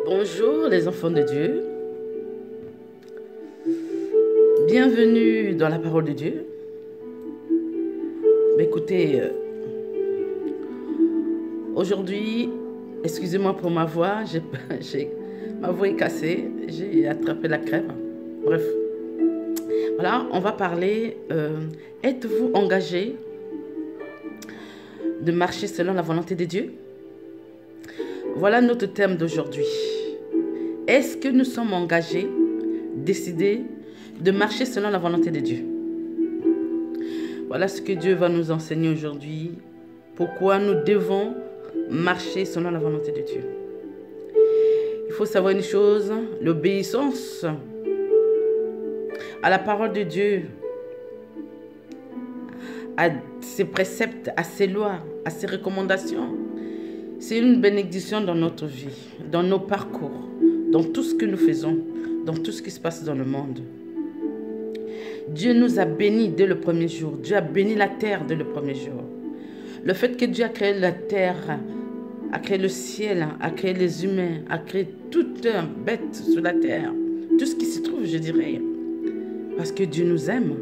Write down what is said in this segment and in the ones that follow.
Bonjour les enfants de Dieu, bienvenue dans la parole de Dieu. Écoutez, aujourd'hui, excusez-moi pour ma voix, ma voix est cassée, j'ai attrapé la crève. Bref, voilà, on va parler, êtes-vous engagé de marcher selon la volonté de Dieu? Voilà notre thème d'aujourd'hui. Est-ce que nous sommes engagés, décidés de marcher selon la volonté de Dieu? Voilà ce que Dieu va nous enseigner aujourd'hui. Pourquoi nous devons marcher selon la volonté de Dieu. Il faut savoir une chose, l'obéissance à la parole de Dieu, à ses préceptes, à ses lois, à ses recommandations, c'est une bénédiction dans notre vie, dans nos parcours, dans tout ce que nous faisons, dans tout ce qui se passe dans le monde. Dieu nous a bénis dès le premier jour. Dieu a béni la terre dès le premier jour. Le fait que Dieu a créé la terre, a créé le ciel, a créé les humains, a créé toute bête sur la terre, tout ce qui se trouve, je dirais, parce que Dieu nous aime.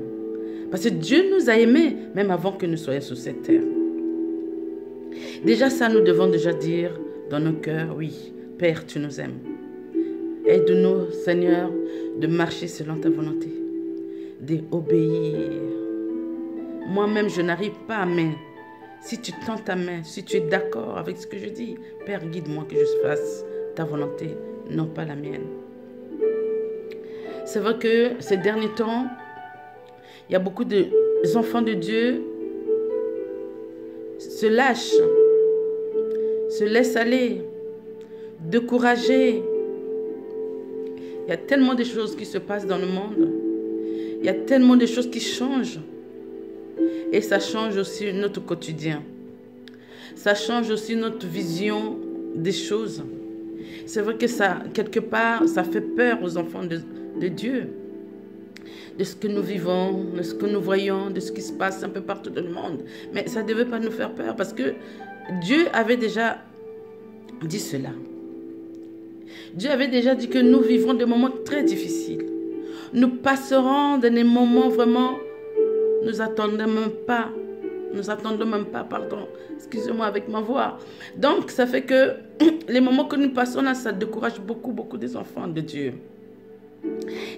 Parce que Dieu nous a aimés, même avant que nous soyons sur cette terre. Déjà ça, nous devons déjà dire dans nos cœurs, oui, Père, tu nous aimes. Aide-nous, Seigneur, de marcher selon ta volonté, d'obéir. Moi-même, je n'arrive pas, mais si tu tends ta main, si tu es d'accord avec ce que je dis, Père, guide-moi que je fasse ta volonté, non pas la mienne. C'est vrai que ces derniers temps, il y a beaucoup d'enfants de Dieu se lâchent, se laissent aller, découragés. Il y a tellement de choses qui se passent dans le monde. Il y a tellement de choses qui changent. Et ça change aussi notre quotidien. Ça change aussi notre vision des choses. C'est vrai que ça, quelque part, ça fait peur aux enfants de Dieu. De ce que nous vivons, de ce que nous voyons, de ce qui se passe un peu partout dans le monde. Mais ça ne devait pas nous faire peur parce que Dieu avait déjà dit cela. Dieu avait déjà dit que nous vivrons des moments très difficiles. Nous passerons dans des moments vraiment, nous attendons même pas, pardon, excusez-moi avec ma voix. Donc ça fait que les moments que nous passons là, ça décourage beaucoup des enfants de Dieu.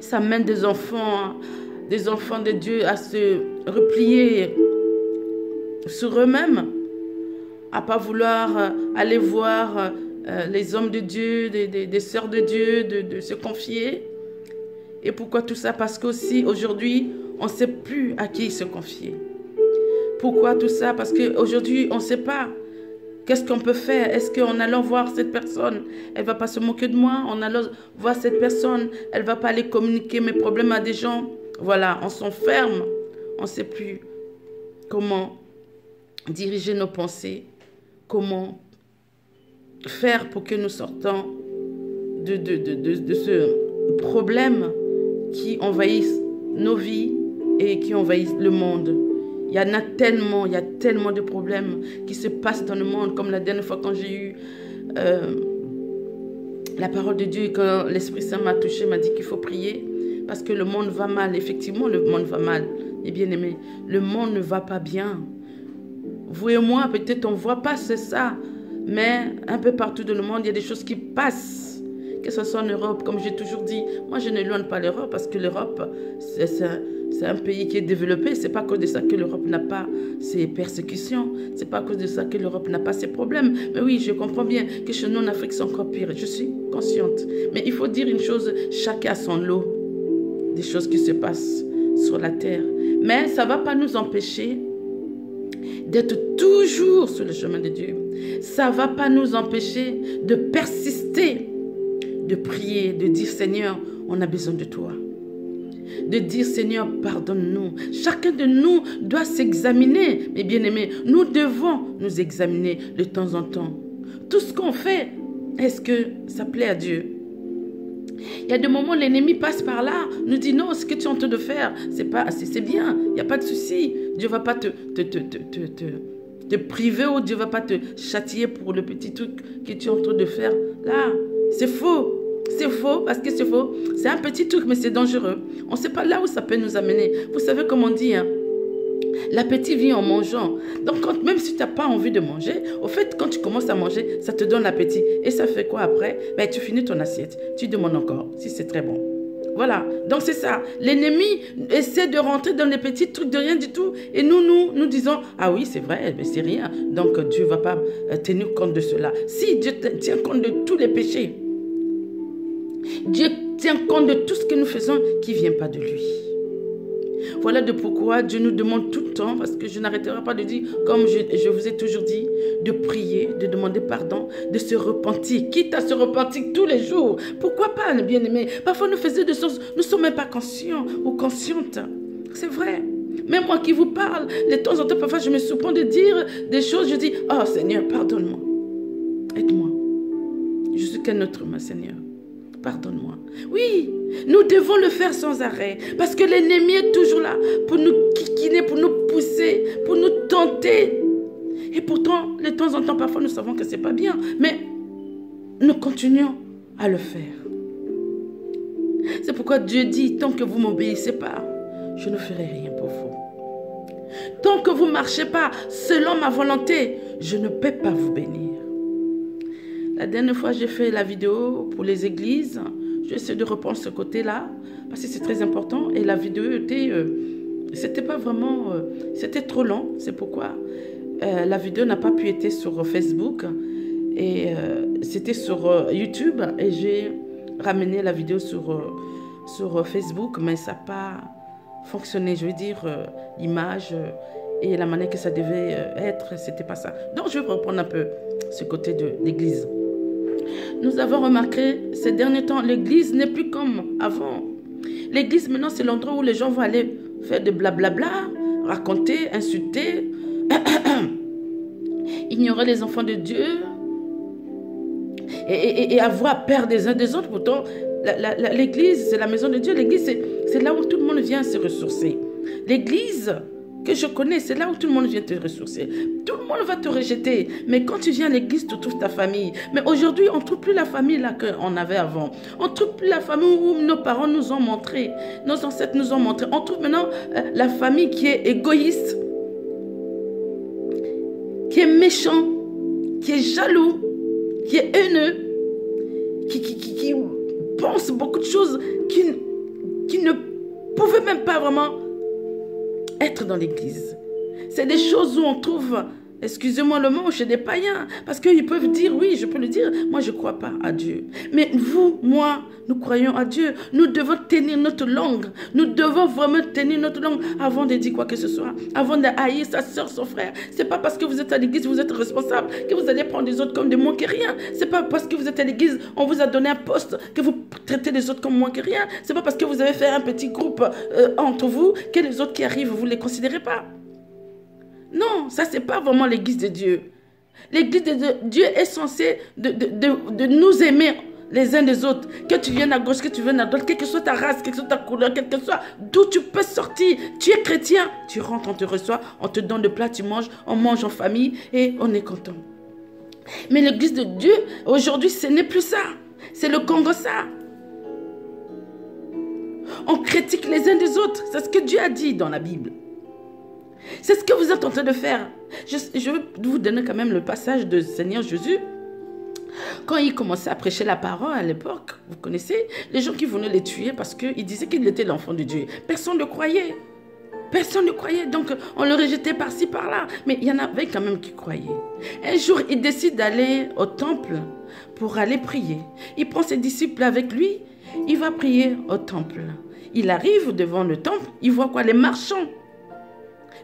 Ça mène des enfants de Dieu à se replier sur eux-mêmes, à pas vouloir aller voir les hommes de Dieu, des sœurs de Dieu, de se confier. Et pourquoi tout ça? Parce qu'aussi aujourd'hui, on ne sait plus à qui se confier. Pourquoi tout ça? Parce qu'aujourd'hui, on ne sait pas. Qu'est-ce qu'on peut faire? Est-ce qu'en allant voir cette personne, elle ne va pas se moquer de moi? En allant voir cette personne, elle ne va pas aller communiquer mes problèmes à des gens? Voilà, on s'enferme. On ne sait plus comment diriger nos pensées, comment faire pour que nous sortons de ce problème qui envahit nos vies et qui envahit le monde. Il y a tellement de problèmes qui se passent dans le monde, comme la dernière fois quand j'ai eu la parole de Dieu et quand l'Esprit Saint m'a touché, m'a dit qu'il faut prier parce que le monde va mal. Effectivement, le monde va mal, mes bien-aimés. Le monde ne va pas bien. Vous et moi, peut-être on ne voit pas ça, mais un peu partout dans le monde, il y a des choses qui passent. Que ce soit en Europe, comme j'ai toujours dit, moi je n'éloigne pas l'Europe parce que l'Europe, c'est un pays qui est développé. C'est pas à cause de ça que l'Europe n'a pas ses persécutions. C'est pas à cause de ça que l'Europe n'a pas ses problèmes. Mais oui, je comprends bien que chez nous en Afrique, c'est encore pire. Je suis consciente. Mais il faut dire une chose, chacun a son lot des choses qui se passent sur la terre. Mais ça ne va pas nous empêcher d'être toujours sur le chemin de Dieu. Ça ne va pas nous empêcher de persister, de prier, de dire Seigneur, on a besoin de toi. De dire Seigneur, pardonne-nous. Chacun de nous doit s'examiner, mes bien-aimés. Nous devons nous examiner de temps en temps. Tout ce qu'on fait, est-ce que ça plaît à Dieu? Il y a des moments où l'ennemi passe par là, nous dit non, ce que tu es en train de faire, c'est bien, il n'y a pas de souci. Dieu ne va pas te priver ou Dieu ne va pas te châtier pour le petit truc que tu es en train de faire là. C'est faux. C'est faux parce que c'est faux. C'est un petit truc, mais c'est dangereux. On ne sait pas là où ça peut nous amener. Vous savez comment on dit, hein? L'appétit vient en mangeant. Donc, même si tu n'as pas envie de manger, au fait, quand tu commences à manger, ça te donne l'appétit. Et ça fait quoi après? Ben, tu finis ton assiette. Tu demandes encore si c'est très bon. Voilà. Donc, c'est ça. L'ennemi essaie de rentrer dans les petits trucs de rien du tout. Et nous disons, ah oui, c'est vrai, mais c'est rien. Donc, Dieu ne va pas tenir compte de cela. Si Dieu tient compte de tous les péchés, Dieu tient compte de tout ce que nous faisons qui ne vient pas de lui. Voilà de pourquoi Dieu nous demande tout le temps, parce que je n'arrêterai pas de dire, comme je vous ai toujours dit, de prier, de demander pardon, de se repentir, quitte à se repentir tous les jours. Pourquoi pas, les bien-aimés? Parfois, nous faisons des choses, nous ne sommes même pas conscients ou conscientes. C'est vrai. Même moi qui vous parle, de temps en temps, parfois, je me surprends de dire des choses, je dis, oh Seigneur, pardonne-moi. Aide-moi. Je suis qu'un autre humain, Seigneur. Pardonne-moi. Oui, nous devons le faire sans arrêt. Parce que l'ennemi est toujours là pour nous kikiner, pour nous pousser, pour nous tenter. Et pourtant, de temps en temps, parfois, nous savons que ce n'est pas bien. Mais nous continuons à le faire. C'est pourquoi Dieu dit, tant que vous ne m'obéissez pas, je ne ferai rien pour vous. Tant que vous ne marchez pas selon ma volonté, je ne peux pas vous bénir. La dernière fois, j'ai fait la vidéo pour les églises. J'essaie de reprendre ce côté-là, parce que c'est très important. Et la vidéo était... c'était pas vraiment... c'était trop long, c'est pourquoi la vidéo n'a pas pu être sur Facebook. Et c'était sur YouTube. Et j'ai ramené la vidéo sur Facebook, mais ça n'a pas fonctionné. Je veux dire, l'image et la manière que ça devait être, c'était pas ça. Donc, je vais reprendre un peu ce côté de l'église. Nous avons remarqué ces derniers temps, l'église n'est plus comme avant. L'église maintenant, c'est l'endroit où les gens vont aller faire de blablabla, raconter, insulter, ignorer les enfants de Dieu et avoir peur des uns des autres. Pourtant, l'église, c'est la maison de Dieu. L'église, c'est là où tout le monde vient se ressourcer. L'église que je connais, c'est là où tout le monde vient te ressourcer. Tout le monde va te rejeter. Mais quand tu viens à l'église, tu trouves ta famille. Mais aujourd'hui, on ne trouve plus la famille là qu'on avait avant. On ne trouve plus la famille où nos parents nous ont montré. Nos ancêtres nous ont montré. On trouve maintenant la famille qui est égoïste, qui est méchant, qui est jaloux, qui est haineux, qui pense beaucoup de choses qui ne pouvaient même pas vraiment être dans l'église. C'est des choses où on trouve, excusez-moi le mot, chez des païens. Parce qu'ils peuvent dire, oui, je peux le dire, moi je ne crois pas à Dieu. Mais vous, moi, nous croyons à Dieu. Nous devons tenir notre langue. Nous devons vraiment tenir notre langue avant de dire quoi que ce soit. Avant de haïr sa soeur, son frère. Ce n'est pas parce que vous êtes à l'église, vous êtes responsable, que vous allez prendre les autres comme des moins que rien. Ce n'est pas parce que vous êtes à l'église, on vous a donné un poste, que vous traitez les autres comme moins que rien. Ce n'est pas parce que vous avez fait un petit groupe entre vous, que les autres qui arrivent, vous ne les considérez pas. Non, ça c'est pas vraiment l'église de Dieu. L'église de Dieu est censée de nous aimer les uns des autres. Que tu viennes à gauche, que tu viennes à droite, quelle que soit ta race, quelle que soit ta couleur, quelle que soit d'où tu peux sortir. Tu es chrétien, tu rentres, on te reçoit, on te donne le plat, tu manges, on mange en famille et on est content. Mais l'église de Dieu, aujourd'hui, ce n'est plus ça. C'est le Congo ça. On critique les uns des autres. C'est ce que Dieu a dit dans la Bible. C'est ce que vous êtes en train de faire. Je vais vous donner quand même le passage de Seigneur Jésus. Quand il commençait à prêcher la parole à l'époque, vous connaissez, les gens qui venaient les tuer parce qu'il disait qu'il était l'enfant de Dieu. Personne ne le croyait. Personne ne croyait. Donc, on le rejetait par-ci, par-là. Mais il y en avait quand même qui croyaient. Un jour, il décide d'aller au temple pour aller prier. Il prend ses disciples avec lui. Il va prier au temple. Il arrive devant le temple. Il voit quoi? Les marchands.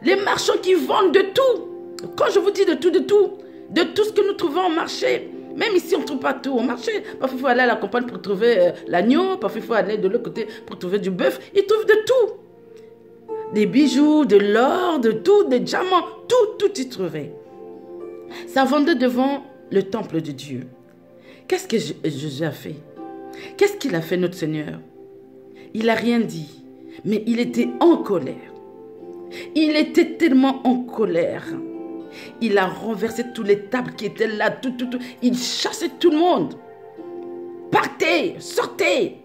Les marchands qui vendent de tout. Quand je vous dis de tout ce que nous trouvons au marché. Même ici, on ne trouve pas tout au marché. Parfois, il faut aller à la campagne pour trouver l'agneau. Parfois, il faut aller de l'autre côté pour trouver du bœuf. Ils trouvent de tout. Des bijoux, de l'or, de tout, des diamants. Tout y trouvait. Ça vendait devant le temple de Dieu. Qu'est-ce que Jésus a fait? Qu'est-ce qu'il a fait, notre Seigneur? Il n'a rien dit. Mais il était en colère. Il était tellement en colère. Il a renversé toutes les tables qui étaient là. Il chassait tout le monde. partez, sortez.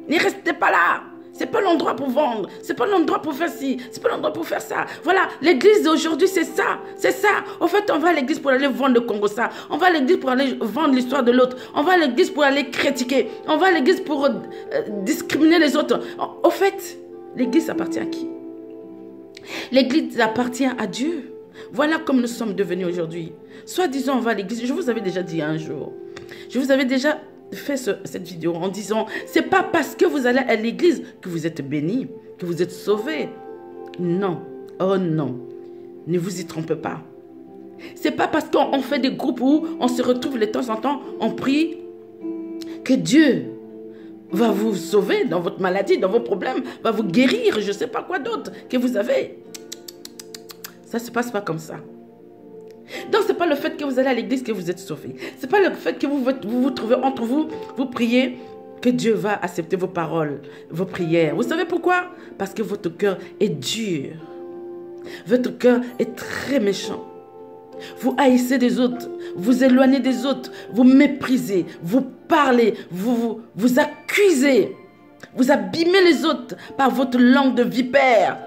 Ne restez pas là. C'est pas l'endroit pour vendre. C'est pas l'endroit pour faire ci. C'est pas l'endroit pour faire ça. Voilà, l'église d'aujourd'hui, c'est ça. C'est ça. En fait, on va à l'église pour aller vendre le Congo ça. On va à l'église pour aller vendre l'histoire de l'autre. On va à l'église pour aller critiquer. On va à l'église pour discriminer les autres. En fait, l'église appartient à qui? L'église appartient à Dieu. Voilà comme nous sommes devenus aujourd'hui. Soit disons, on va à l'église. Je vous avais déjà dit un jour. Je vous avais déjà fait cette vidéo en disant, c'est pas parce que vous allez à l'église que vous êtes bénis, que vous êtes sauvés. Non. Oh non. Ne vous y trompez pas. C'est pas parce qu'on fait des groupes où on se retrouve de temps en temps, on prie, que Dieu va vous sauver dans votre maladie, dans vos problèmes, va vous guérir, je sais pas quoi d'autre que vous avez. Ça se passe pas comme ça. Donc, ce n'est pas le fait que vous allez à l'église que vous êtes sauvés. Ce n'est pas le fait que vous trouvez entre vous, vous priez, que Dieu va accepter vos paroles, vos prières. Vous savez pourquoi? Parce que votre cœur est dur. Votre cœur est très méchant. Vous haïssez des autres, vous éloignez des autres, vous méprisez, vous parlez, vous accusez, vous abîmez les autres par votre langue de vipère.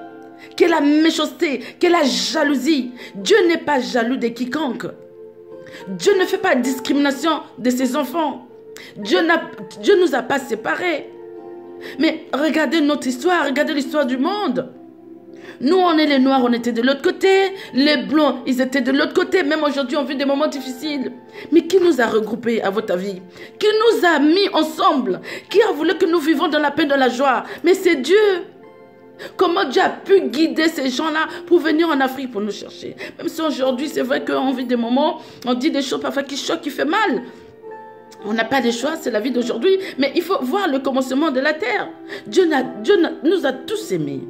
Qu'est la méchanceté, qu'est la jalousie. Dieu n'est pas jaloux de quiconque. Dieu ne fait pas de discrimination de ses enfants. Dieu ne nous a pas séparés. Mais regardez notre histoire, regardez l'histoire du monde. Nous, on est les Noirs, on était de l'autre côté. Les Blancs, ils étaient de l'autre côté. Même aujourd'hui, on vit des moments difficiles. Mais qui nous a regroupés, à votre avis? Qui nous a mis ensemble? Qui a voulu que nous vivions dans la paix, dans la joie? Mais c'est Dieu. Comment Dieu a pu guider ces gens-là pour venir en Afrique pour nous chercher? Même si aujourd'hui, c'est vrai qu'on vit des moments, on dit des choses parfois qui choquent, qui font mal. On n'a pas de choix, c'est la vie d'aujourd'hui. Mais il faut voir le commencement de la terre. Dieu nous a tous aimés.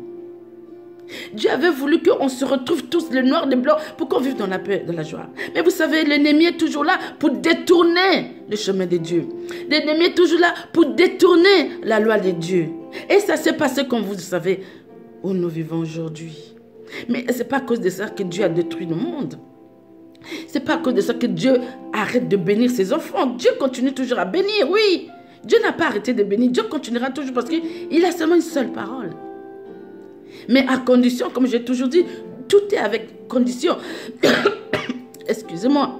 Dieu avait voulu qu'on se retrouve tous, les noirs, les blancs, pour qu'on vive dans la paix, dans la joie. Mais vous savez, l'ennemi est toujours là pour détourner le chemin de Dieu. L'ennemi est toujours là pour détourner la loi de Dieu. Et ça s'est passé, comme vous le savez, où nous vivons aujourd'hui. Mais ce n'est pas à cause de ça que Dieu a détruit le monde. Ce n'est pas à cause de ça que Dieu arrête de bénir ses enfants. Dieu continue toujours à bénir, oui. Dieu n'a pas arrêté de bénir. Dieu continuera toujours parce qu'il a seulement une seule parole. Mais à condition, comme j'ai toujours dit, tout est avec condition. Excusez-moi.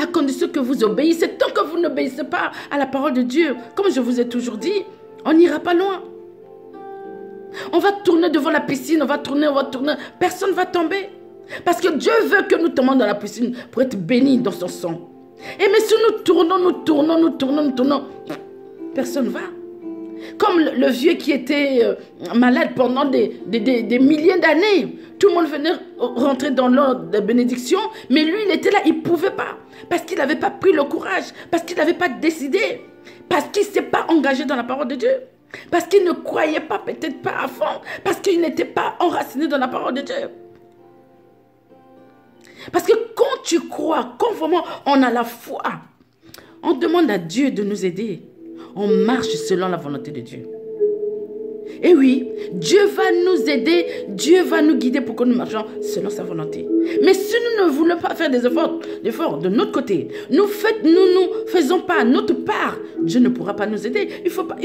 À condition que vous obéissez. Tant que vous n'obéissez pas à la parole de Dieu, comme je vous ai toujours dit, on n'ira pas loin. On va tourner devant la piscine, on va tourner. Personne ne va tomber. Parce que Dieu veut que nous tombions dans la piscine pour être bénis dans son sang. Et mais si nous tournons, personne ne va. Comme le vieux qui était malade pendant des milliers d'années. Tout le monde venait rentrer dans l'ordre de bénédiction, mais lui, il était là, il ne pouvait pas. Parce qu'il n'avait pas pris le courage, parce qu'il n'avait pas décidé, parce qu'il ne s'est pas engagé dans la parole de Dieu, parce qu'il ne croyait pas, peut-être pas à fond, parce qu'il n'était pas enraciné dans la parole de Dieu. Parce que quand tu crois, quand vraiment on a la foi, on demande à Dieu de nous aider. On marche selon la volonté de Dieu. Et oui, Dieu va nous aider, Dieu va nous guider pour que nous marchions selon sa volonté. Mais si nous ne voulons pas faire des efforts de notre côté, nous ne faisons pas notre part, Dieu ne pourra pas nous aider. Il faut pas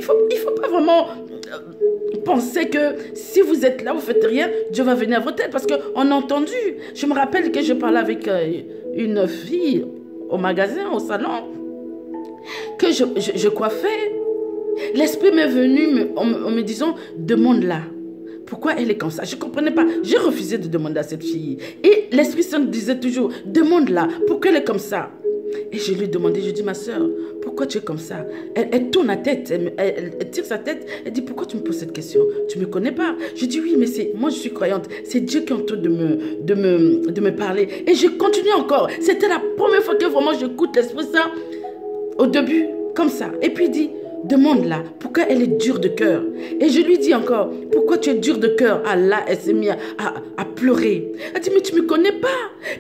vraiment penser que si vous êtes là, vous ne faites rien, Dieu va venir à votre aide. Parce qu'on a entendu, je me rappelle que je parlais avec une fille au magasin, au salon, que je coiffais. L'esprit m'est venu en me disant, demande-la. Pourquoi elle est comme ça? Je ne comprenais pas. J'ai refusé de demander à cette fille. Et l'Esprit Saint disait toujours, demande-la. Pourquoi elle est comme ça? Et je lui ai demandé, je dis, ma soeur, pourquoi tu es comme ça? Elle tourne la tête, elle tire sa tête. Elle dit, pourquoi tu me poses cette question? Tu ne me connais pas? Je dis, oui, mais moi je suis croyante. C'est Dieu qui est en train de me parler. Et je continue encore. C'était la première fois que vraiment j'écoute l'Esprit Saint au début, comme ça. Et puis il dit, demande-la, pourquoi elle est dure de cœur? Et je lui dis encore, pourquoi tu es dure de cœur? Ah là, elle s'est mise à pleurer. Elle dit, mais tu ne me connais pas.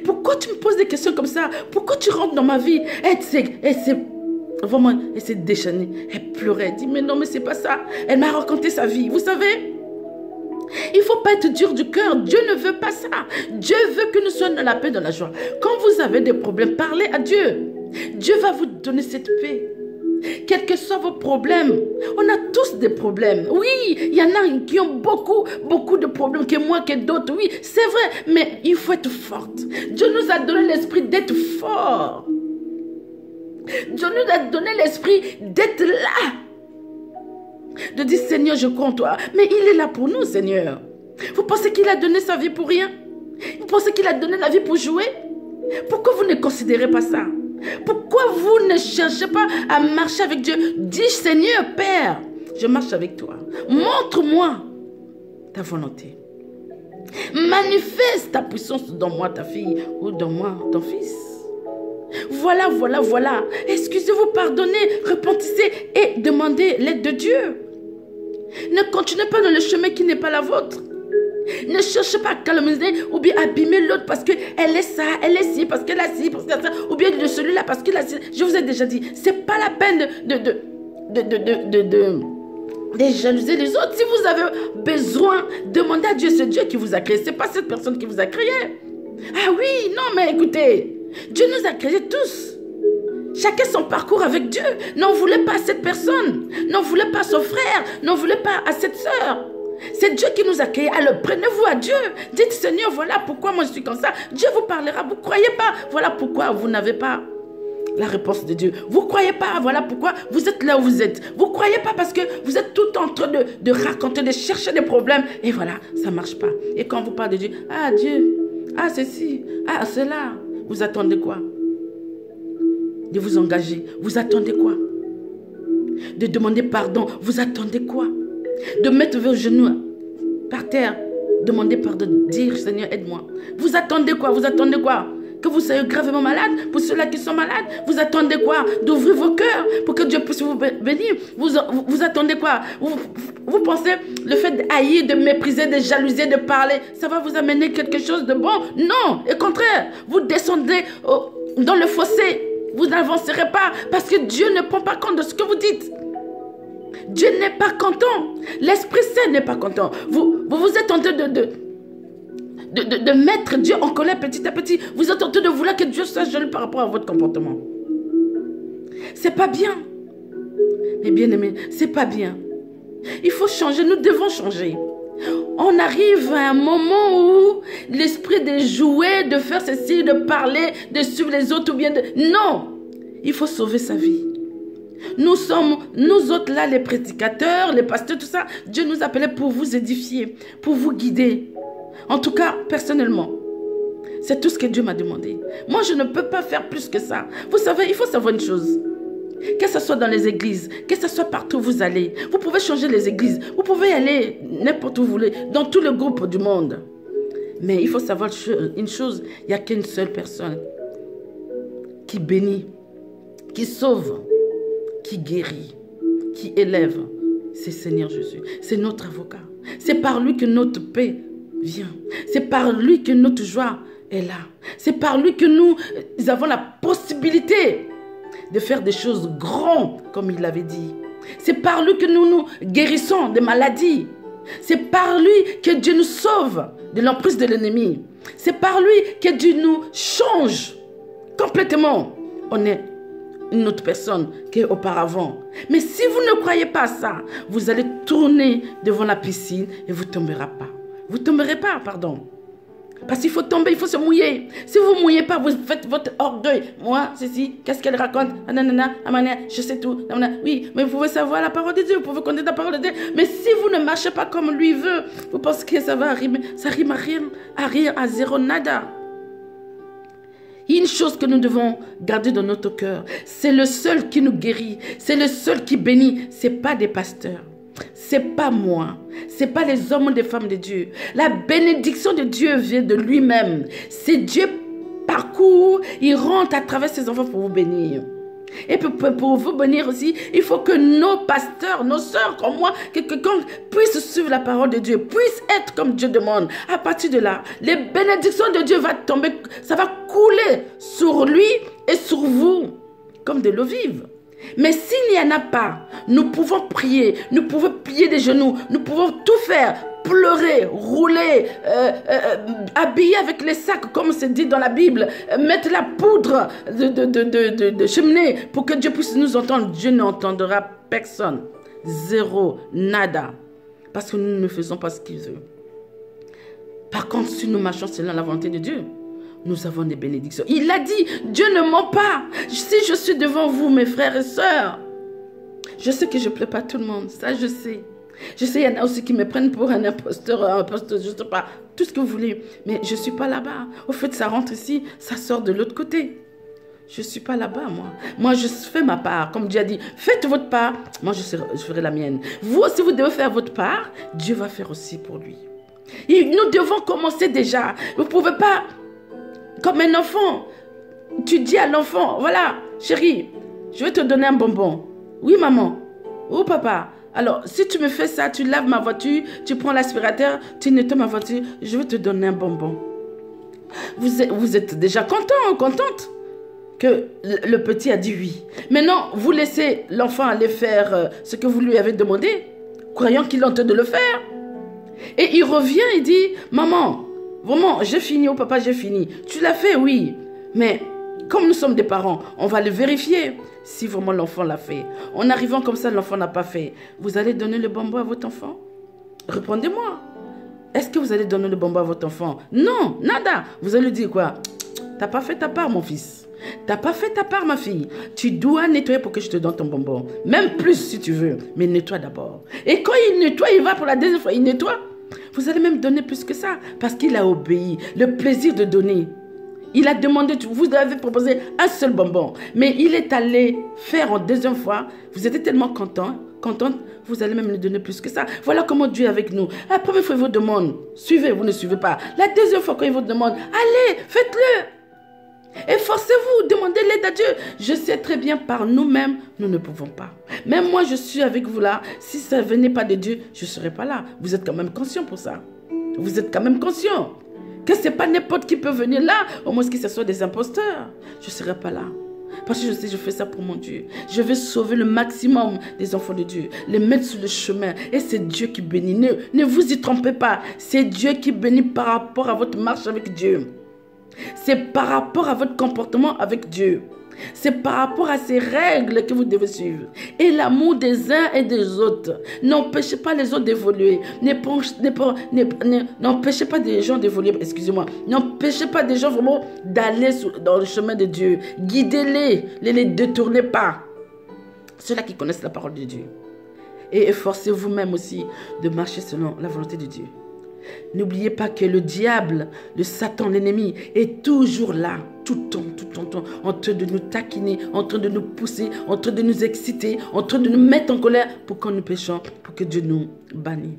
Pourquoi tu me poses des questions comme ça? Pourquoi tu rentres dans ma vie? Elle s'est déchaînée. Elle pleurait. Elle dit, mais non, mais c'est pas ça. Elle m'a raconté sa vie. Vous savez, il ne faut pas être dur du cœur. Dieu ne veut pas ça. Dieu veut que nous soyons dans la paix, dans la joie. Quand vous avez des problèmes, parlez à Dieu. Dieu va vous donner cette paix. Quels que soient vos problèmes, on a tous des problèmes. Oui, il y en a qui ont beaucoup de problèmes que moi, que d'autres. Oui, c'est vrai, mais il faut être forte. Dieu nous a donné l'esprit d'être fort. Dieu nous a donné l'esprit d'être là. De dire, Seigneur, je crois en toi. Mais il est là pour nous, Seigneur. Vous pensez qu'il a donné sa vie pour rien? Vous pensez qu'il a donné la vie pour jouer? Pourquoi vous ne considérez pas ça? Pourquoi vous ne cherchez pas à marcher avec Dieu? Dis, Seigneur, Père, je marche avec toi. Montre-moi ta volonté. Manifeste ta puissance dans moi, ta fille, ou dans moi, ton fils. Voilà. Excusez-vous, pardonnez, repentissez et demandez l'aide de Dieu. Ne continuez pas dans le chemin qui n'est pas la vôtre. Ne cherchez pas à calomnier ou bien abîmer l'autre parce qu'elle est ça, elle est ci, parce qu'elle a ci, parce qu'elle a ça, ou bien de celui-là parce qu'il a ci. Je vous ai déjà dit, c'est pas la peine de jalouser les autres. Si vous avez besoin, demandez à Dieu, c'est Dieu qui vous a créé, c'est pas cette personne qui vous a créé. Ah oui, non mais écoutez, Dieu nous a créés tous. Chacun son parcours avec Dieu. N'en voulez pas à cette personne, n'en voulez pas à son frère, n'en voulez pas à cette soeur. C'est Dieu qui nous a créés. Alors prenez-vous à Dieu. Dites, Seigneur, voilà pourquoi moi je suis comme ça. Dieu vous parlera. Vous ne croyez pas. Voilà pourquoi vous n'avez pas la réponse de Dieu. Vous ne croyez pas. Voilà pourquoi vous êtes là où vous êtes. Vous ne croyez pas parce que vous êtes tout en train de raconter, de chercher des problèmes. Et voilà, ça ne marche pas. Et quand vous parlez de Dieu, ah Dieu, ah ceci, ah cela, vous attendez quoi? De vous engager. Vous attendez quoi? De demander pardon. Vous attendez quoi? De mettre vos genoux par terre, demander pardon, dire Seigneur aide-moi. Vous attendez quoi? Vous attendez quoi? Que vous soyez gravement malade? Pour ceux-là qui sont malades, vous attendez quoi? D'ouvrir vos cœurs pour que Dieu puisse vous bénir. Vous attendez quoi? Vous pensez le fait d'haïr, de mépriser, de jalouser, de parler, ça va vous amener quelque chose de bon? Non, au contraire, vous descendez dans le fossé. Vous n'avancerez pas parce que Dieu ne prend pas compte de ce que vous dites. Dieu n'est pas content. L'Esprit Saint n'est pas content. Vous êtes en train de mettre Dieu en colère petit à petit. Vous êtes en train de vouloir que Dieu soit jaloux par rapport à votre comportement. C'est pas bien. Mais bien aimé, c'est pas bien. Il faut changer. Nous devons changer. On arrive à un moment où l'esprit de jouer, de faire ceci, de parler, de suivre les autres ou bien de... Non! Il faut sauver sa vie. Nous sommes, nous autres là, les prédicateurs, les pasteurs, tout ça. Dieu nous appelait pour vous édifier, pour vous guider. En tout cas, personnellement, c'est tout ce que Dieu m'a demandé. Moi, je ne peux pas faire plus que ça. Vous savez, il faut savoir une chose. Que ce soit dans les églises, que ce soit partout où vous allez. Vous pouvez changer les églises. Vous pouvez aller n'importe où vous voulez, dans tous les groupes du monde. Mais il faut savoir une chose, il n'y a qu'une seule personne qui bénit, qui sauve, qui guérit, qui élève. C'est Seigneur Jésus. C'est notre avocat. C'est par lui que notre paix vient. C'est par lui que notre joie est là. C'est par lui que nous avons la possibilité de faire des choses grandes, comme il l'avait dit. C'est par lui que nous guérissons des maladies. C'est par lui que Dieu nous sauve de l'emprise de l'ennemi. C'est par lui que Dieu nous change complètement. On est une autre personne qu'auparavant. Mais si vous ne croyez pas à ça, vous allez tourner devant la piscine et vous ne tomberez pas. Vous ne tomberez pas, pardon. Parce qu'il faut tomber, il faut se mouiller. Si vous ne mouillez pas, vous faites votre orgueil. Moi, ceci, qu'est-ce qu'elle raconte? Je sais tout. Oui, mais vous pouvez savoir la parole de Dieu, vous pouvez connaître la parole de Dieu. Mais si vous ne marchez pas comme lui veut, vous pensez que ça va arriver, ça rime à rien, à zéro, nada. Il y a une chose que nous devons garder dans notre cœur. C'est le seul qui nous guérit. C'est le seul qui bénit. Ce n'est pas des pasteurs. Ce n'est pas moi. Ce n'est pas les hommes ou les femmes de Dieu. La bénédiction de Dieu vient de lui-même. C'est Dieu parcourt. Il rentre à travers ses enfants pour vous bénir. Et pour vous bénir aussi, il faut que nos pasteurs, nos sœurs comme moi, que quelqu'un puisse suivre la parole de Dieu, puisse être comme Dieu demande. À partir de là, les bénédictions de Dieu vont tomber, ça va couler sur lui et sur vous, comme de l'eau vive. Mais s'il n'y en a pas, nous pouvons prier, nous pouvons plier les genoux, nous pouvons tout faire pleurer, rouler, habiller avec les sacs, comme c'est dit dans la Bible, mettre la poudre de cheminée pour que Dieu puisse nous entendre. Dieu n'entendra personne. Zéro, nada. Parce que nous ne faisons pas ce qu'il veut. Par contre, si nous marchons selon la volonté de Dieu, nous avons des bénédictions. Il a dit, Dieu ne ment pas. Si je suis devant vous, mes frères et sœurs, je sais que je ne plais pas à tout le monde. Ça, je sais. Je sais, il y en a aussi qui me prennent pour un imposteur, je ne sais pas, tout ce que vous voulez. Mais je ne suis pas là-bas. Au fait, ça rentre ici, ça sort de l'autre côté. Je ne suis pas là-bas, moi. Moi, je fais ma part. Comme Dieu a dit, faites votre part. Moi, je ferai la mienne. Vous aussi, vous devez faire votre part. Dieu va faire aussi pour lui. Et nous devons commencer déjà. Vous ne pouvez pas, comme un enfant, tu dis à l'enfant, voilà, chérie, je vais te donner un bonbon. Oui, maman. Oui, papa. Alors, si tu me fais ça, tu laves ma voiture, tu prends l'aspirateur, tu nettoies ma voiture, je vais te donner un bonbon. Vous êtes déjà content ou contente que le petit a dit oui. Maintenant, vous laissez l'enfant aller faire ce que vous lui avez demandé, croyant qu'il est en train de le faire. Et il revient et dit, maman, vraiment, j'ai fini, oh papa, j'ai fini. Tu l'as fait, oui. Mais comme nous sommes des parents, on va le vérifier si vraiment l'enfant l'a fait. En arrivant comme ça, l'enfant n'a pas fait. Vous allez donner le bonbon à votre enfant? Répondez-moi. Est-ce que vous allez donner le bonbon à votre enfant? Non, nada. Vous allez lui dire quoi? T'as pas fait ta part, mon fils. T'as pas fait ta part, ma fille. Tu dois nettoyer pour que je te donne ton bonbon. Même plus si tu veux. Mais nettoie d'abord. Et quand il nettoie, il va pour la deuxième fois. Il nettoie. Vous allez même donner plus que ça. Parce qu'il a obéi. Le plaisir de donner. Il a demandé, vous avez proposé un seul bonbon. Mais il est allé faire en deuxième fois. Vous étiez tellement contente, vous allez même lui donner plus que ça. Voilà comment Dieu est avec nous. La première fois, il vous demande, suivez, vous ne suivez pas. La deuxième fois, quand il vous demande, allez, faites-le. Efforcez-vous, demandez l'aide à Dieu. Je sais très bien, par nous-mêmes, nous ne pouvons pas. Même moi, je suis avec vous là. Si ça ne venait pas de Dieu, je ne serais pas là. Vous êtes quand même conscient pour ça. Vous êtes quand même conscient que ce n'est pas n'importe qui peut venir là, au moins que ce soit des imposteurs. Je ne serai pas là. Parce que je sais, je fais ça pour mon Dieu. Je veux sauver le maximum des enfants de Dieu, les mettre sur le chemin. Et c'est Dieu qui bénit. Ne vous y trompez pas. C'est Dieu qui bénit par rapport à votre marche avec Dieu. C'est par rapport à votre comportement avec Dieu. C'est par rapport à ces règles que vous devez suivre. Et l'amour des uns et des autres. N'empêchez pas les autres d'évoluer. N'empêchez pas des gens d'évoluer. Excusez-moi. N'empêchez pas des gens vraiment d'aller dans le chemin de Dieu. Guidez-les. Ne les détournez pas. Ceux-là qui connaissent la parole de Dieu. Et efforcez-vous même aussi de marcher selon la volonté de Dieu. N'oubliez pas que le diable, le Satan, l'ennemi, est toujours là, tout le temps, en train de nous taquiner, en train de nous pousser, en train de nous exciter, en train de nous mettre en colère pour qu'on nous péchons, pour que Dieu nous bannisse.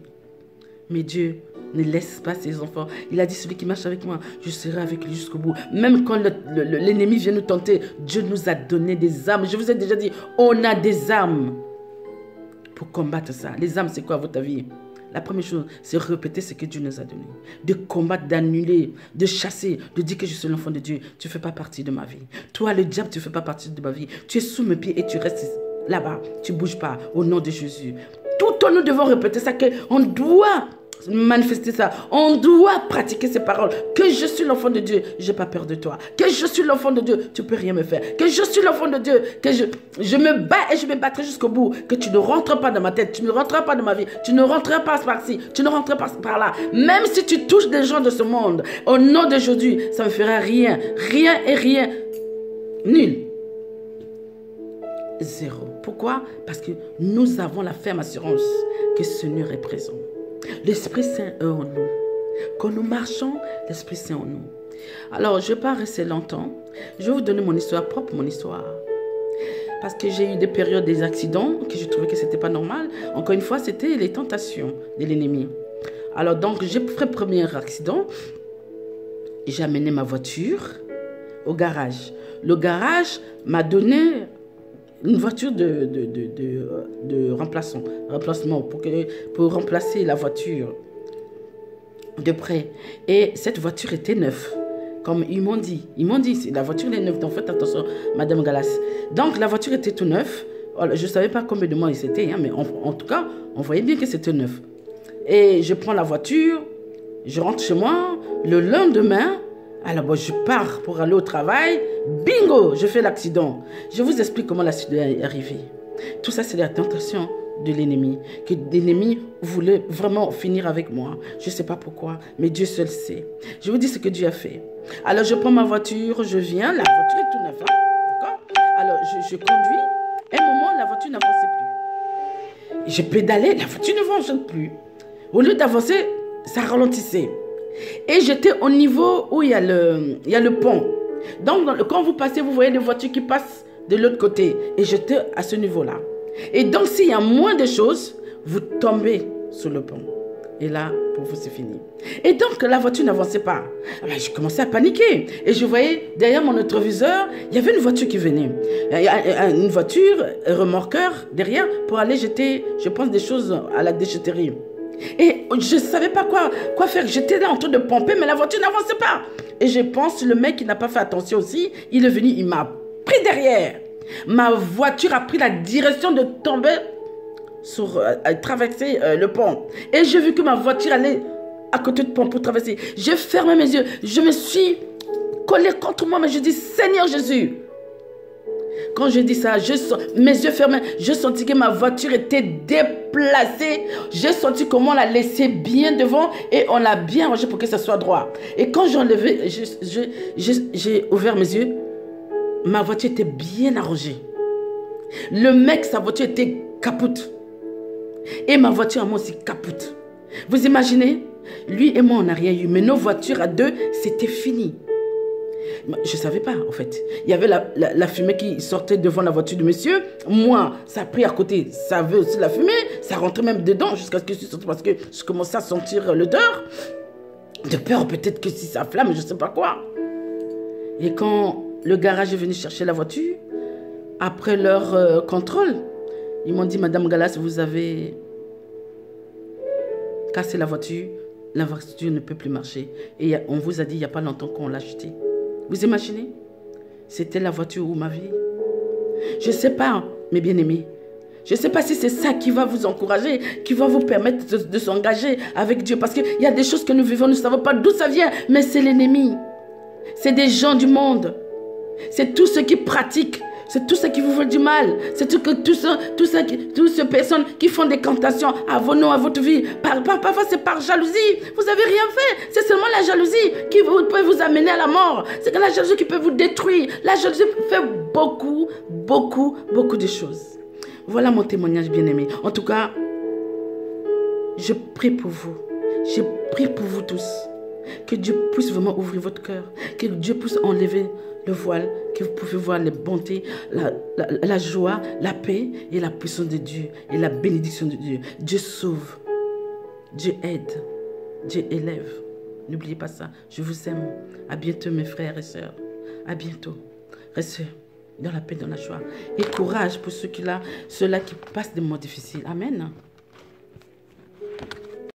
Mais Dieu ne laisse pas ses enfants. Il a dit, celui qui marche avec moi, je serai avec lui jusqu'au bout. Même quand l'ennemi vient nous tenter, Dieu nous a donné des armes. Je vous ai déjà dit, on a des armes pour combattre ça. Les armes, c'est quoi à votre avis? La première chose, c'est répéter ce que Dieu nous a donné. De combattre, d'annuler, de chasser, de dire que je suis l'enfant de Dieu. Tu ne fais pas partie de ma vie. Toi, le diable, tu ne fais pas partie de ma vie. Tu es sous mes pieds et tu restes là-bas. Tu ne bouges pas au nom de Jésus. Tout le temps, nous devons répéter ça, qu'on doit manifester ça. On doit pratiquer ces paroles. Que je suis l'enfant de Dieu, je n'ai pas peur de toi. Que je suis l'enfant de Dieu, tu ne peux rien me faire. Que je suis l'enfant de Dieu, que je me bats et je me battrai jusqu'au bout. Que tu ne rentres pas dans ma tête, tu ne rentreras pas dans ma vie, tu ne rentreras pas par-ci, tu ne rentreras pas par-là. Même si tu touches des gens de ce monde, au nom de Jésus, ça ne me fera rien. Rien et rien. Nul. Zéro. Pourquoi? Parce que nous avons la ferme assurance que le Seigneur est présent. L'Esprit Saint est en nous. Quand nous marchons, l'Esprit Saint est en nous. Alors, je ne vais pas rester longtemps. Je vais vous donner mon histoire propre, mon histoire. Parce que j'ai eu des périodes, des accidents, que je trouvais que ce n'était pas normal. Encore une fois, c'était les tentations de l'ennemi. Alors, donc, j'ai fait le premier accident. J'ai amené ma voiture au garage. Le garage m'a donné une voiture de remplacement pour remplacer la voiture de près. Et cette voiture était neuve, comme ils m'ont dit. Ils m'ont dit, la voiture est neuve, donc faites attention, Madame Galas. Donc la voiture était tout neuve. Je ne savais pas combien de mois c'était, hein, mais en tout cas, on voyait bien que c'était neuf. Et je prends la voiture, je rentre chez moi. Le lendemain, alors bon, je pars pour aller au travail. Bingo, je fais l'accident. Je vous explique comment l'accident est arrivé. Tout ça, c'est la tentation de l'ennemi. Que l'ennemi voulait vraiment finir avec moi. Je ne sais pas pourquoi, mais Dieu seul sait. Je vous dis ce que Dieu a fait. Alors, je prends ma voiture, je viens. La voiture est tout neuve. D'accord? Alors, je conduis. À un moment, la voiture n'avançait plus. Je pédalais, la voiture n'avançait plus. Au lieu d'avancer, ça ralentissait. Et j'étais au niveau où il y a le pont. Donc, quand vous passez, vous voyez les voitures qui passent de l'autre côté. Et j'étais à ce niveau-là. Et donc, s'il y a moins de choses, vous tombez sur le pont. Et là, pour vous, c'est fini. Et donc, la voiture n'avançait pas. Alors, je commençais à paniquer. Et je voyais, derrière mon rétroviseur, il y avait une voiture qui venait. Une voiture, un remorqueur, derrière, pour aller jeter, je pense, des choses à la déchetterie. Et je ne savais pas quoi faire. J'étais là en train de pomper, mais la voiture n'avançait pas. Et je pense, le mec qui n'a pas fait attention aussi, il est venu, il m'a pris derrière. Ma voiture a pris la direction de tomber traverser le pont. Et j'ai vu que ma voiture allait à côté du pont pour traverser. J'ai fermé mes yeux. Je me suis collé contre moi, mais je dis, Seigneur Jésus. Quand je dis ça, mes yeux fermés, je sentis que ma voiture était déplacée. J'ai senti comment on l'a laissé bien devant et on l'a bien rangé pour que ça soit droit. Et quand j'ai enlevé, j'ai ouvert mes yeux, ma voiture était bien arrangée. Le mec, sa voiture était capote. Et ma voiture à moi aussi capote. Vous imaginez? Lui et moi, on n'a rien eu. Mais nos voitures à deux, c'était fini. Je ne savais pas, en fait. Il y avait la fumée qui sortait devant la voiture du monsieur. Moi, ça a pris à côté. Ça avait aussi la fumée. Ça rentrait même dedans jusqu'à ce que je suis sorti parce que je commençais à sentir l'odeur. De peur, peut-être que si ça flamme, je ne sais pas quoi. Et quand le garage est venu chercher la voiture, après leur contrôle, ils m'ont dit, Madame Galas, vous avez cassé la voiture ne peut plus marcher. Et on vous a dit, il n'y a pas longtemps qu'on l'a achetée. Vous imaginez? C'était la voiture ou ma vie. Je ne sais pas, mes bien-aimés. Je ne sais pas si c'est ça qui va vous encourager, qui va vous permettre de s'engager avec Dieu. Parce qu'il y a des choses que nous vivons, nous ne savons pas d'où ça vient, mais c'est l'ennemi. C'est des gens du monde. C'est tous ceux qui pratiquent. C'est tous ceux qui vous veulent du mal. C'est toutes ces personnes qui font des cantations à vos noms, à votre vie. Parfois, c'est par jalousie. Vous n'avez rien fait. C'est seulement la jalousie qui peut vous amener à la mort. C'est la jalousie qui peut vous détruire. La jalousie fait beaucoup de choses. Voilà mon témoignage, bien-aimé. En tout cas, je prie pour vous. Je prie pour vous tous. Que Dieu puisse vraiment ouvrir votre cœur. Que Dieu puisse enlever le voile, que vous pouvez voir les bontés, la joie, la paix et la puissance de Dieu et la bénédiction de Dieu. Dieu sauve, Dieu aide, Dieu élève. N'oubliez pas ça. Je vous aime. À bientôt mes frères et sœurs. À bientôt. Restez dans la paix, dans la joie. Et courage pour ceux-là qui passent des moments difficiles. Amen.